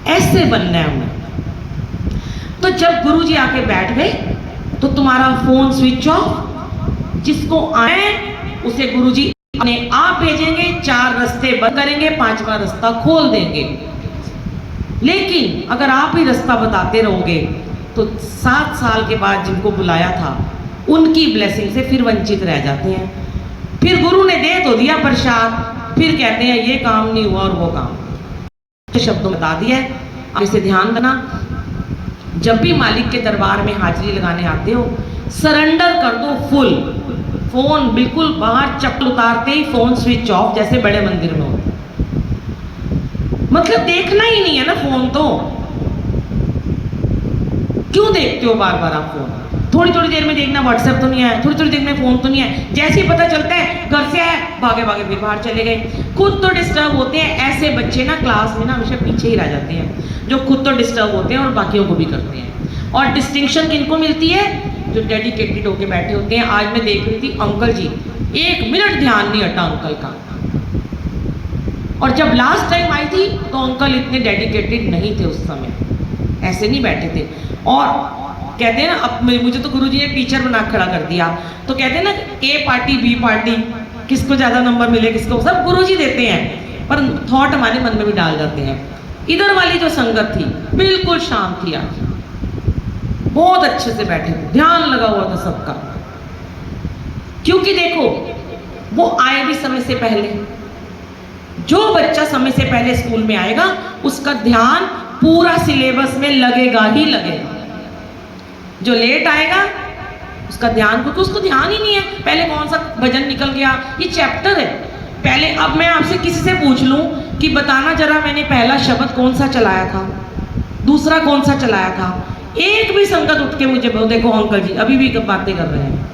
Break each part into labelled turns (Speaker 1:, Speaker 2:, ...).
Speaker 1: ऐसे बनना है हमें। तो जब गुरुजी आके बैठ गए तो तुम्हारा फोन स्विच ऑफ, जिसको आए उसे गुरुजी अपने आप भेजेंगे, 4 रास्ते बंद करेंगे, 5वां रास्ता खोल देंगे। लेकिन अगर आप ही रास्ता बताते रहोगे तो 7 साल के बाद जिनको बुलाया था उनकी ब्लेसिंग से फिर वंचित रह जाते हैं। फिर गुरु ने दे तो दिया प्रसाद, फिर कहते हैं ये काम नहीं हुआ और वो काम। तो शब्दों में बता दिया है, आप इसे ध्यान देना। जब भी मालिक के दरबार में हाजिरी लगाने आते हो, सरेंडर कर दो फुल। फोन बिल्कुल बाहर, चप्पल उतारते ही फोन स्विच ऑफ, जैसे बड़े मंदिर में हो। मतलब देखना ही नहीं है ना फोन, तो क्यों देखते हो बार बार आप फोन? थोड़ी थोड़ी देर में देखना, व्हाट्सएप तो नहीं है, थोड़ी थोड़ी देर में फोन तो नहीं है। जैसे ही पता चलता है घर से आए, भागे भागे फिर बाहर चले गए। खुद तो डिस्टर्ब होते हैं। ऐसे बच्चे ना क्लास में ना हमेशा पीछे ही रह जाते हैं, जो खुद तो डिस्टर्ब होते हैं और बाकियों को भी करते हैं। और डिस्टिंक्शन किनको मिलती है? जो डेडिकेटेड होके बैठे होते हैं। आज मैं देख रही थी अंकल जी, 1 मिनट ध्यान नहीं हटा अंकल का। और जब लास्ट टाइम आई थी तो अंकल इतने डेडिकेटेड नहीं थे उस समय, ऐसे नहीं बैठे थे। और कहते हैं ना, अब मुझे तो गुरुजी ने टीचर बना खड़ा कर दिया। तो कहते हैं ना, ए पार्टी बी पार्टी, किसको ज़्यादा नंबर मिले, किसको, सब गुरुजी देते हैं। पर थॉट हमारे मन में भी डाल जाते हैं। इधर वाली जो संगत थी बिल्कुल शांत थी, आज बहुत अच्छे से बैठे थे, ध्यान लगा हुआ था सबका। क्योंकि देखो, वो आए भी समय से पहले। जो बच्चा समय से पहले स्कूल में आएगा उसका ध्यान पूरा सिलेबस में लगेगा ही लगेगा। जो लेट आएगा उसका ध्यान, क्योंकि उसको ध्यान ही नहीं है पहले कौन सा भजन निकल गया, ये चैप्टर है पहले। अब मैं आपसे किसी से पूछ लूं कि बताना जरा, मैंने पहला शब्द कौन सा चलाया था, दूसरा कौन सा चलाया था, एक भी संगत उठ के मुझे देखो अंकल जी अभी भी बातें कर रहे हैं।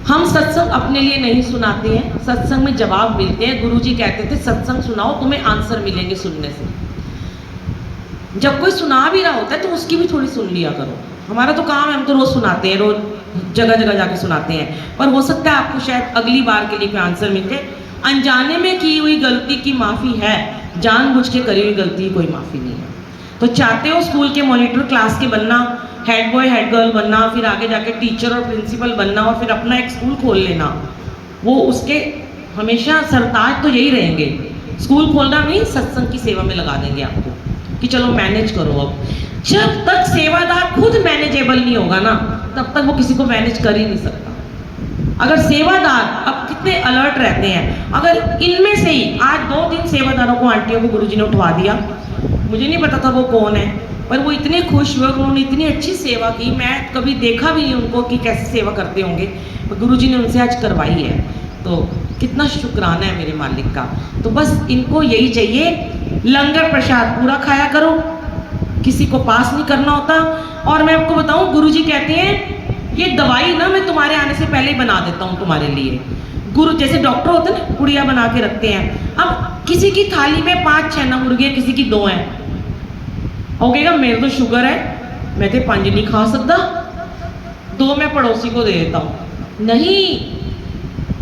Speaker 1: हम सत्संग अपने लिए नहीं सुनाते हैं, सत्संग में जवाब मिलते हैं। गुरुजी कहते थे सत्संग सुनाओ, तुम्हें आंसर मिलेंगे सुनने से। जब कोई सुना भी रहा होता है तो उसकी भी थोड़ी सुन लिया करो। हमारा तो काम है, हम तो रोज सुनाते हैं, रोज जगह जगह जाके सुनाते हैं। पर हो सकता है आपको शायद अगली बार के लिए कोई आंसर मिल जाए। अनजाने में की हुई गलती की माफ़ी है, जानबूझ के करी हुई गलती की कोई माफ़ी नहीं है। तो चाहते हो स्कूल के मॉनिटर, क्लास के बनना, हेड बॉय हेड गर्ल बनना, फिर आगे जाके टीचर और प्रिंसिपल बनना और फिर अपना एक स्कूल खोल लेना, वो उसके हमेशा सरताज तो यही रहेंगे। स्कूल खोलना नहीं, सत्संग की सेवा में लगा देंगे आपको कि चलो मैनेज करो। अब जब तक सेवादार खुद मैनेजेबल नहीं होगा ना, तब तक वो किसी को मैनेज कर ही नहीं सकता। अगर सेवादार, अब कितने अलर्ट रहते हैं, अगर इनमें से ही आज 2-3 सेवादारों को, आंटियों को गुरुजी ने उठवा दिया, मुझे नहीं पता था वो कौन है, पर वो इतने खुश हुए, उन्होंने इतनी अच्छी सेवा की। मैं कभी देखा भी नहीं उनको कि कैसे सेवा करते होंगे, पर गुरुजी ने उनसे आज करवाई है। तो कितना शुक्राना है मेरे मालिक का। तो बस इनको यही चाहिए, लंगर प्रसाद पूरा खाया करो, किसी को पास नहीं करना होता। और मैं आपको बताऊं, गुरुजी कहते हैं ये दवाई ना मैं तुम्हारे आने से पहले ही बना देता हूँ तुम्हारे लिए। गुरु जैसे डॉक्टर होते हैं ना, पुड़िया बना के रखते हैं। अब किसी की थाली में 5-6 मुर्गे, किसी की 2 हैं, हो गएगा मेरे तो शुगर है, मैं तो 5 नहीं खा सकता, 2 मैं पड़ोसी को दे देता हूँ। नहीं,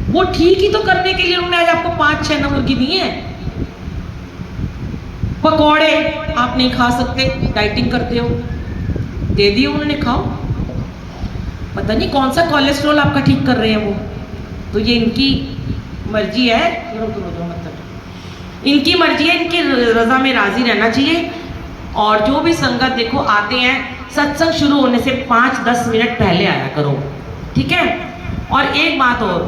Speaker 1: वो ठीक ही तो करने के लिए उन्होंने आज आपको 5-6 मुर्गी दी है। पकौड़े आप नहीं खा सकते, डाइटिंग करते हो, दे दिए उन्होंने, खाओ। पता नहीं कौन सा कोलेस्ट्रॉल आपका ठीक कर रहे हैं वो, तो ये इनकी मर्जी है, इनकी मर्जी है, इनकी रजा में राजी रहना चाहिए। और जो भी संगत देखो आते हैं, सत्संग शुरू होने से 5-10 मिनट पहले आया करो, ठीक है। और एक बात और,